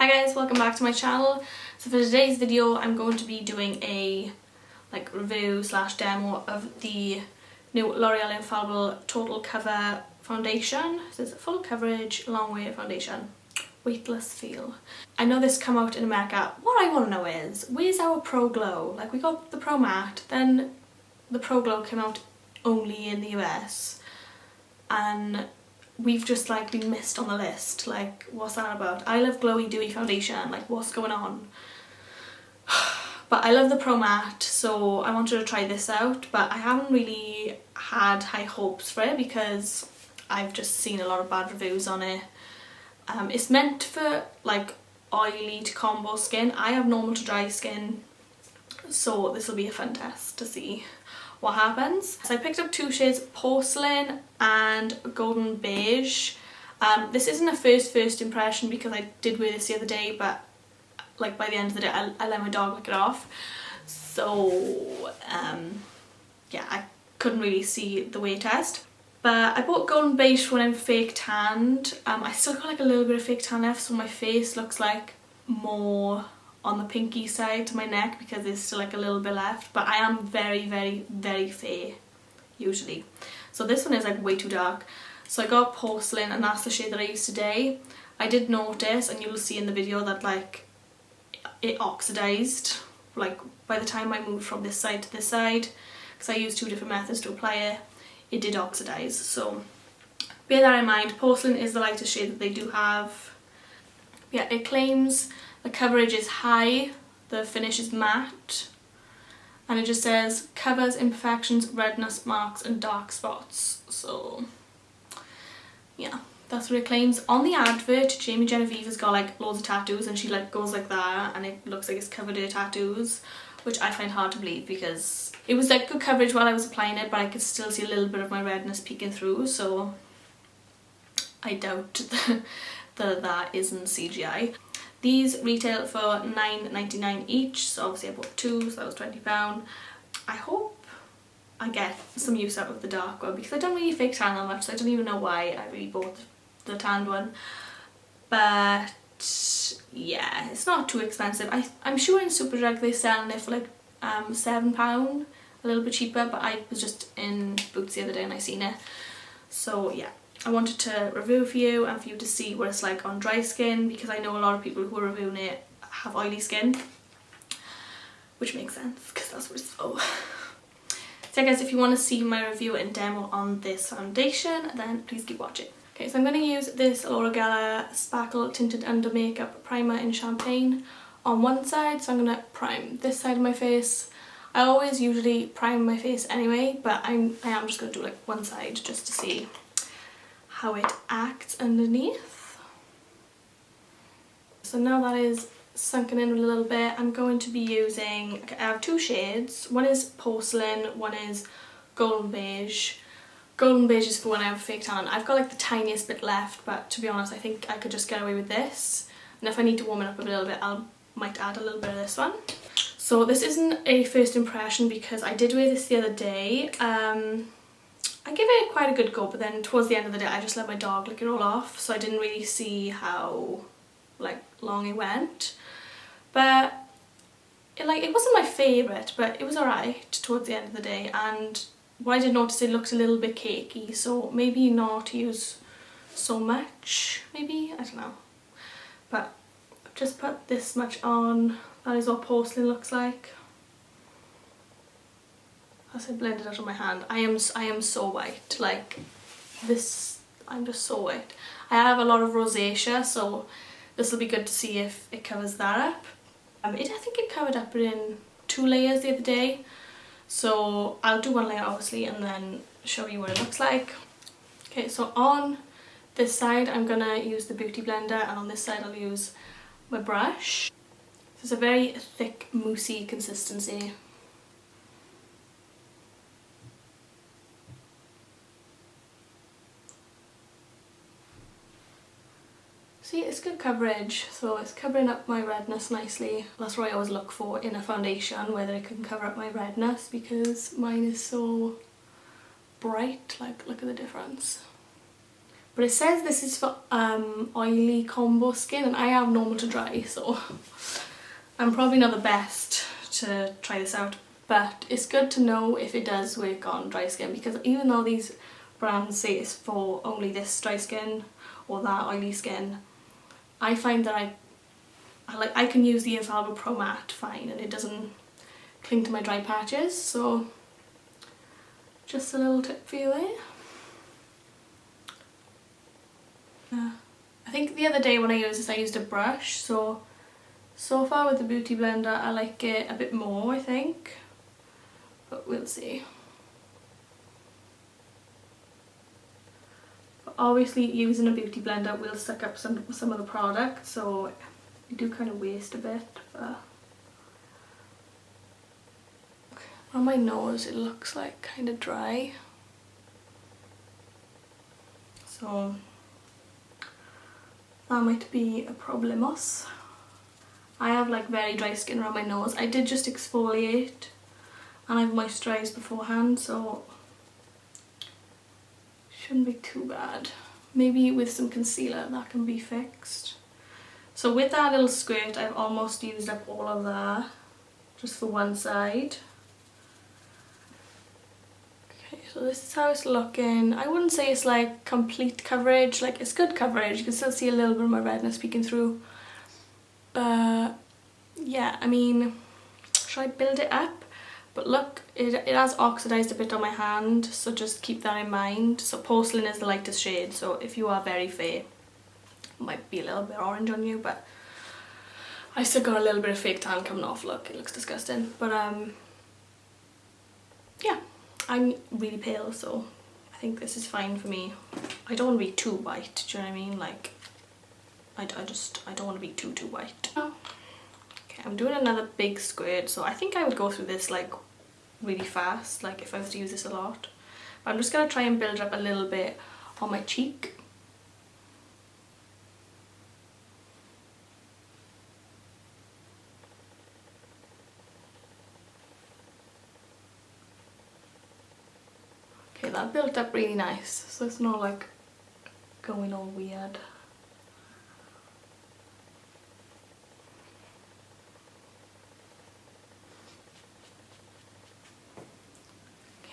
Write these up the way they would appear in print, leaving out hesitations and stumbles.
Hi guys, welcome back to my channel. So for today's video I'm going to be doing a review slash demo of the new L'Oreal Infallible Total Cover Foundation. So it's a full coverage long wear foundation, weightless feel. I know this come out in America. What I want to know is, where's our Pro Glow? Like, we got the Pro Matte, then the Pro Glow came out only in the US, and we've just been missed on the list. Like, what's that about? I love glowy dewy foundation, like what's going on? But I love the Pro Matte, so I wanted to try this out, but I haven't really had high hopes for it because I've just seen a lot of bad reviews on it. It's meant for oily to combo skin. I have normal to dry skin, so this will be a fun test to see what happens. So I picked up two shades, Porcelain and Golden Beige. This isn't a first impression because I did wear this the other day, but by the end of the day I let my dog lick it off. So yeah, I couldn't really see the wear test. But I bought Golden Beige when I'm fake tanned. I still got a little bit of fake tan left, so my face looks more on the pinky side to my neck because there's still a little bit left, but I am very fair usually. So this one is way too dark. So I got Porcelain, and that's the shade that I used today. I did notice, and you'll see in the video, that it oxidized by the time I moved from this side to this side, because I used two different methods to apply it. It did oxidize, so bear that in mind. Porcelain is the lightest shade that they do have. Yeah, it claims the coverage is high, the finish is matte, and it just says covers imperfections, redness, marks and dark spots. So yeah, that's what it claims. On the advert, Jamie Genevieve has got loads of tattoos, and she goes like that, and it looks like it's covered her tattoos, which I find hard to believe because it was good coverage while I was applying it, but I could still see a little bit of my redness peeking through, so I doubt that isn't CGI. These retail for $9.99 each, so obviously I bought two, so that was £20. I hope I get some use out of the dark one because I don't really fake tan that much, so I don't even know why I really bought the tanned one. But yeah, it's not too expensive. I'm sure in Superdrug they're selling it for £7, a little bit cheaper, but I was just in Boots the other day and I seen it. So yeah, I wanted to review for you and for you to see what it's like on dry skin, because I know a lot of people who are reviewing it have oily skin, which makes sense because that's what it's for. So guys, if you want to see my review and demo on this foundation, then please keep watching. Okay, so I'm going to use this L'Oreal Sparkle Tinted Under Makeup Primer in Champagne on one side. So I'm going to prime this side of my face. I always usually prime my face anyway, but I am just going to do one side just to see how it acts underneath. So now that is sunken in a little bit, I'm going to be using, I have two shades. One is Porcelain, one is Golden Beige. Golden Beige is for when I have a fake tan. I've got the tiniest bit left, but to be honest I think I could just get away with this. And if I need to warm it up a little bit, I might add a little bit of this one. So this isn't a first impression because I did wear this the other day. I gave it quite a good go, but then towards the end of the day I just let my dog lick it all off, so I didn't really see how long it went. But it wasn't my favourite, but it was alright towards the end of the day. And what I did notice, it looked a little bit cakey, so maybe not use so much, maybe, I don't know. But I've just put this much on. That is what Porcelain looks like. As I blend it out of my hand, I am so white. This, I'm just so white. I have a lot of rosacea, so this will be good to see if it covers that up. I think it covered up in 2 layers the other day, so I'll do one layer obviously and then show you what it looks like. Okay, so on this side I'm gonna use the Beauty Blender, and on this side I'll use my brush. It's a very thick, moussey consistency. See, it's good coverage, so it's covering up my redness nicely. That's what I always look for in a foundation, whether it can cover up my redness, because mine is so bright. Look at the difference. But it says this is for oily combo skin, and I have normal to dry, so I'm probably not the best to try this out. But it's good to know if it does work on dry skin, because even though these brands say it's for only this dry skin or that oily skin, I find that I can use the Infallible Pro Matte fine and it doesn't cling to my dry patches, so just a little tip for you there. I think the other day when I used this I used a brush, so far with the Beauty Blender I like it a bit more, I think, but we'll see. But obviously using a Beauty Blender will suck up some of the product, so you do kind of waste a bit. But on my nose it looks like kind of dry, so that might be a problemos. I have like very dry skin around my nose. I did just exfoliate and I've moisturised beforehand, so shouldn't be too bad. Maybe with some concealer that can be fixed. So with that little squirt I've almost used up all of that, just for one side. Okay, so this is how it's looking. I wouldn't say it's like complete coverage, like it's good coverage. You can still see a little bit of my redness peeking through. But yeah, I mean, should I build it up? But look, it has oxidized a bit on my hand, so just keep that in mind. So Porcelain is the lightest shade, so if you are very fair, it might be a little bit orange on you, but I still got a little bit of fake tan coming off. Look, it looks disgusting. But yeah, I'm really pale, so I think this is fine for me. I don't want to be too white, do you know what I mean? Like, I don't want to be too white. Oh. Okay, I'm doing another big squirt, so I think I would go through this like really fast, like if I was to use this a lot. But I'm just going to try and build up a little bit on my cheek. Okay, that built up really nice, so it's not like going all weird.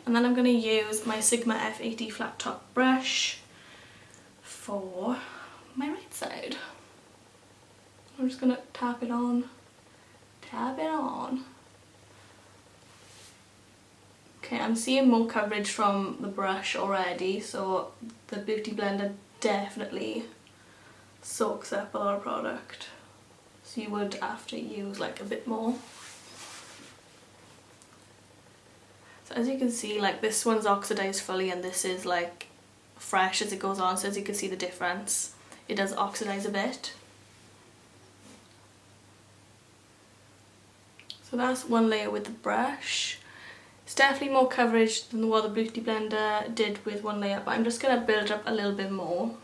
And then I'm going to use my Sigma F80 flat top brush for my right side. I'm just going to tap it on. Okay, I'm seeing more coverage from the brush already, so the Beauty Blender definitely soaks up a lot of product. So you would have to use like a bit more. So as you can see, like this one's oxidized fully and this is like fresh as it goes on, so as you can see the difference, it does oxidize a bit. So that's one layer with the brush. It's definitely more coverage than what the Beauty Blender did with one layer, but I'm just going to build up a little bit more,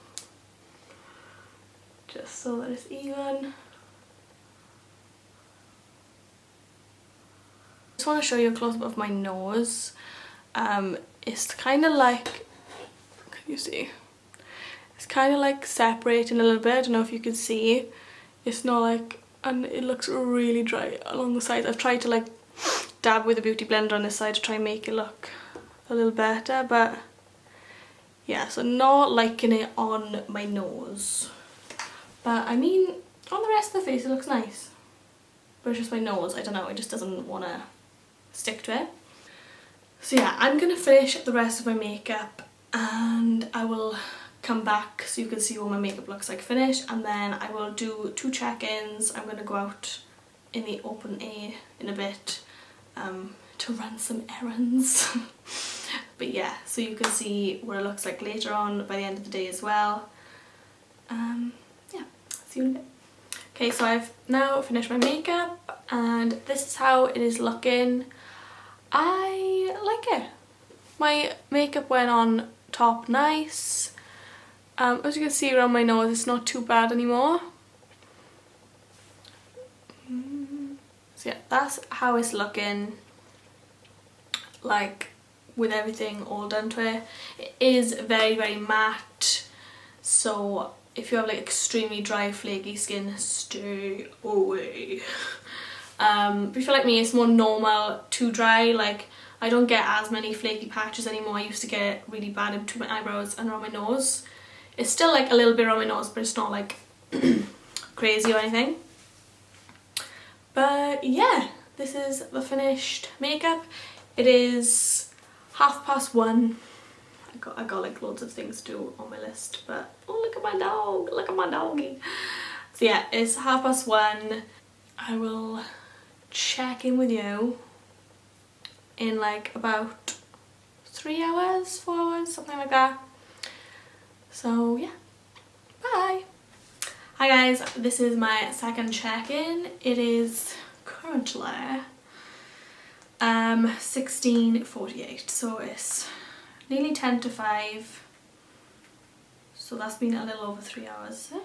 just so that it's even. I just want to show you a close-up of my nose. It's kind of like, can you see? It's kind of like separating a little bit. I don't know if you can see. It's not like, and it looks really dry along the sides. I've tried to like dab with a Beauty Blender on this side to try and make it look a little better, but yeah, so not liking it on my nose. But I mean, on the rest of the face it looks nice. But it's just my nose, I don't know, it just doesn't want to stick to it. So yeah, I'm going to finish the rest of my makeup and I will come back so you can see what my makeup looks like finished, and then I will do 2 check-ins. I'm going to go out in the open air in a bit to run some errands. But yeah, so you can see what it looks like later on by the end of the day as well. Yeah, see you in a bit. Okay, so I've now finished my makeup and this is how it is looking. I like it. My makeup went on top nice. As you can see around my nose, it's not too bad anymore. So yeah, that's how it's looking, like with everything all done to it. It is very, very matte. so if you have like extremely dry flaky skin, stay away. But if you're like me, it's more normal to dry. Like I don't get as many flaky patches anymore. I used to get it really bad in between my eyebrows and around my nose. It's still like a little bit around my nose, but it's not like crazy or anything. But yeah, this is the finished makeup. It is 1:30. I got like loads of things to do on my list, but oh, look at my dog, look at my doggy. So yeah, it's 1:30. I will check in with you in like about 3 hours, 4 hours, something like that. So yeah, bye. Hi guys, this is my second check-in. It is currently 16:48, so it's nearly 10 to 5, so that's been a little over 3 hours, is it?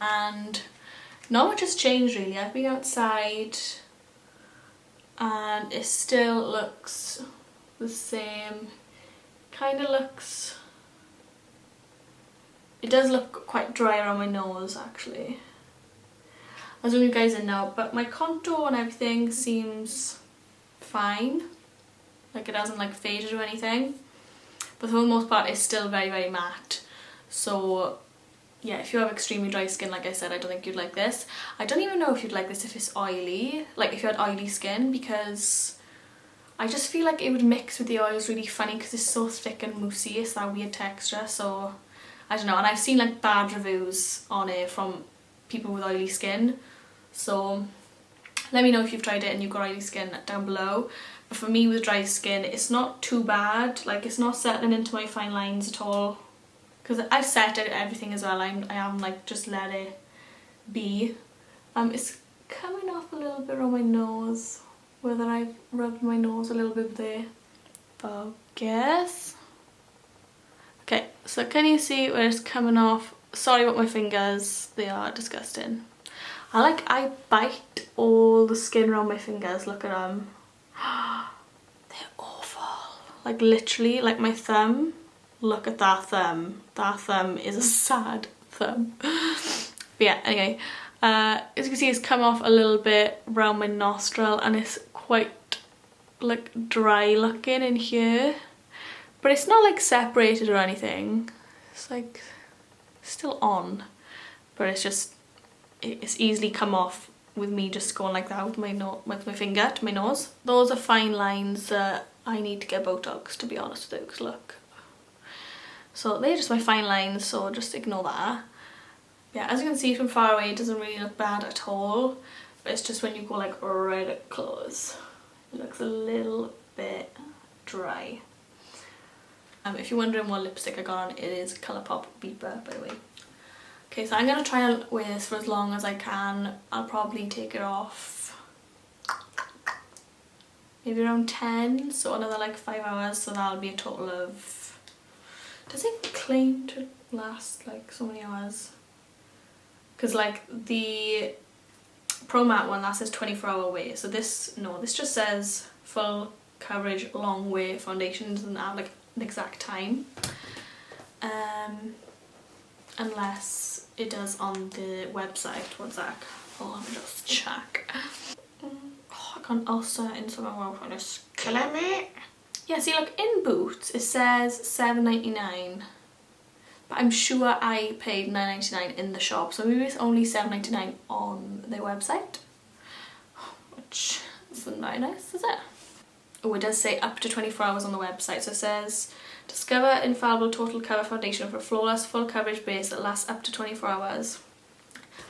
Yeah. And not much has changed really. I've been outside and it still looks the same. Kind of looks, it does look quite dry around my nose actually. I'll zoom you guys in now, but my contour and everything seems fine. Like it hasn't like faded or anything. But for the most part it's still very, very matte. So yeah, if you have extremely dry skin, like I said, I don't think you'd like this. I don't even know if you'd like this if it's oily, like if you had oily skin, because I just feel like it would mix with the oils really funny because it's so thick and moussey. It's that weird texture, so I don't know. And I've seen like bad reviews on it from people with oily skin, so let me know if you've tried it and you've got oily skin down below. But for me with dry skin, it's not too bad. Like it's not settling into my fine lines at all, because I've set it everything as well. I am like just let it be. It's coming off a little bit on my nose, whether I've rubbed my nose a little bit there. Focus. Okay, so can you see where it's coming off? Sorry about my fingers, they are disgusting. I bite all the skin around my fingers, look at them. They're awful. Like literally, like my thumb, look at that thumb. That thumb is a sad thumb. But yeah, anyway, as you can see it's come off a little bit around my nostril and it's quite like dry looking in here. But it's not like separated or anything. It's like still on, but it's just, it's easily come off with me just going like that with my finger to my nose. Those are fine lines that I need to get Botox, to be honest with you, because look. So they're just my fine lines, so just ignore that. Yeah, as you can see from far away, it doesn't really look bad at all, but it's just when you go like right close, it looks a little bit dry. If you're wondering what lipstick I got on, it is Colourpop Beeper, by the way. Okay, so I'm going to try and wear this for as long as I can. I'll probably take it off maybe around 10, so another like 5 hours, so that'll be a total of, does it claim to last like so many hours? Because like the Pro Matte one, that says 24-hour wear, so this, no, this just says full coverage long wear foundation. It doesn't have like an exact time, unless it does on the website. One sec, hold on, just check. Oh, I got an ulcer inside my mouth and it's killing me. Yeah, see, look, in Boots it says $7.99, but I'm sure I paid $9.99 in the shop, so maybe it's only $7.99 on their website, which isn't very nice, is it? Oh, it does say up to 24 hours on the website, so it says discover Infallible Total Cover Foundation for a flawless full coverage base that lasts up to 24 hours.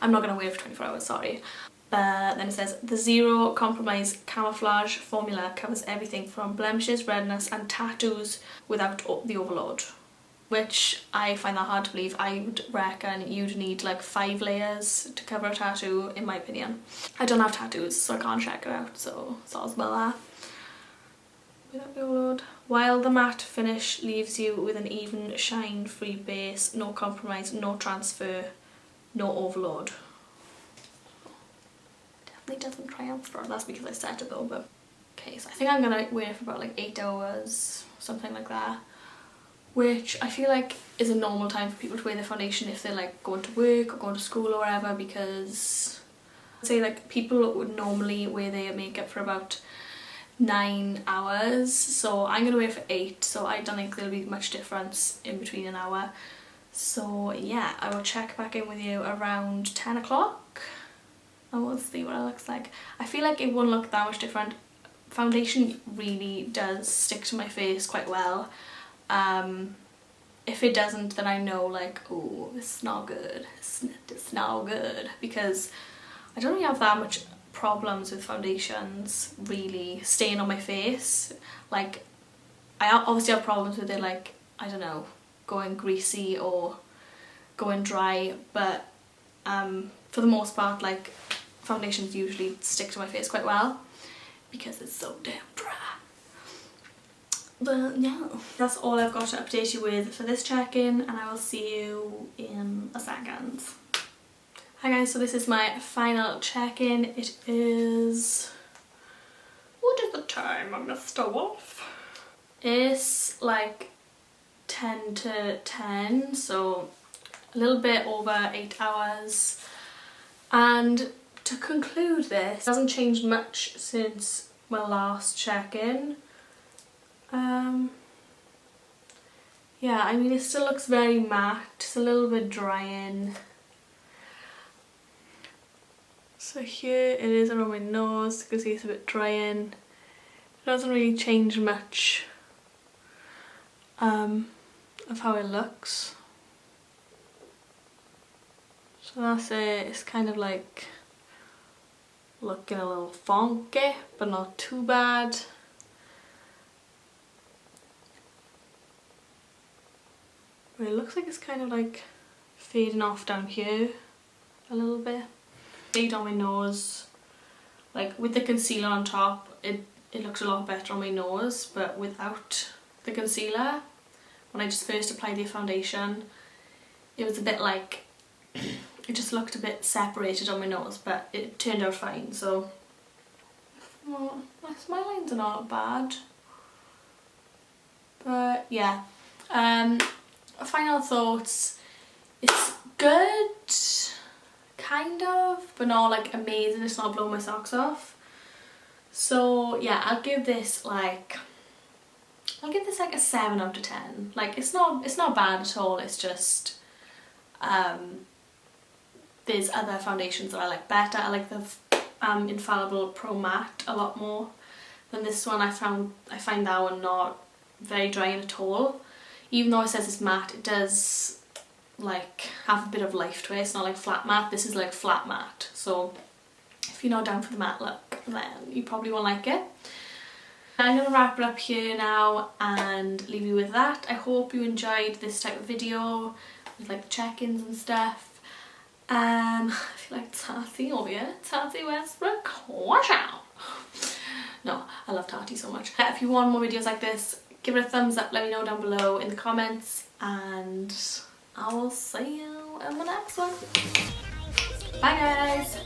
I'm not going to wear it for 24 hours, sorry. Then it says the Zero Compromise Camouflage Formula covers everything from blemishes, redness and tattoos without the overload. Which I find that hard to believe. I would reckon you'd need like 5 layers to cover a tattoo, in my opinion. I don't have tattoos, so I can't check it out, so thoughts about that. Without the overload. While the matte finish leaves you with an even shine-free base, no compromise, no transfer, no overload. Definitely doesn't transfer. That's because I set it though, but Okay, so I think I'm gonna wear it for about like 8 hours, something like that. Which I feel like is a normal time for people to wear their foundation if they're like going to work or going to school or whatever, because I'd say like people would normally wear their makeup for about 9 hours, so I'm gonna wear it for 8, so I don't think there'll be much difference in between an hour. So yeah, I will check back in with you around 10 o'clock and we'll see what it looks like. I feel like it won't look that much different. Foundation really does stick to my face quite well. If it doesn't, then I know like, oh, it's not good, it's not good, because I don't really have that much problems with foundations really staying on my face. Like, I obviously have problems with it, like, I don't know, going greasy or going dry, but for the most part, like, foundations usually stick to my face quite well because it's so damn dry. But yeah, that's all I've got to update you with for this check-in, and I will see you in a second. Hi guys, so this is my final check-in. It is... what is the time, Mr. Wolf? It's like 10 to 10, so a little bit over 8 hours. And to conclude this, it hasn't changed much since my last check-in. Yeah, I mean, it still looks very matte, it's a little bit drying. So here it is around my nose, you can see it's a bit drying. It doesn't really change much of how it looks. So that's it, it's kind of like looking a little funky, but not too bad. It looks like it's kind of like fading off down here a little bit. Shade on my nose, like with the concealer on top, it looks a lot better on my nose, but without the concealer, when I just first applied the foundation, it was a bit like, it just looked a bit separated on my nose, but it turned out fine. So well, my smile lines are not bad, but yeah. Final thoughts, it's good, kind of, but not like amazing, it's not blowing my socks off. So yeah, I'll give this like a 7 out of 10. Like, it's not bad at all, it's just there's other foundations that I like better. I like the Infallible Pro Matte a lot more than this one. I find that one not very drying at all. Even though it says it's matte, it does like have a bit of life to it. It's not like flat matte, this is like flat matte. So if you're not down for the matte look, then you probably won't like it. I'm going to wrap it up here now and leave you with that. I hope you enjoyed this type of video with like check-ins and stuff. I feel like Tati over here. Tati Westbrook, watch out! No, I love Tati so much. If you want more videos like this, give it a thumbs up, let me know down below in the comments, and I will see you in the next one. Bye guys!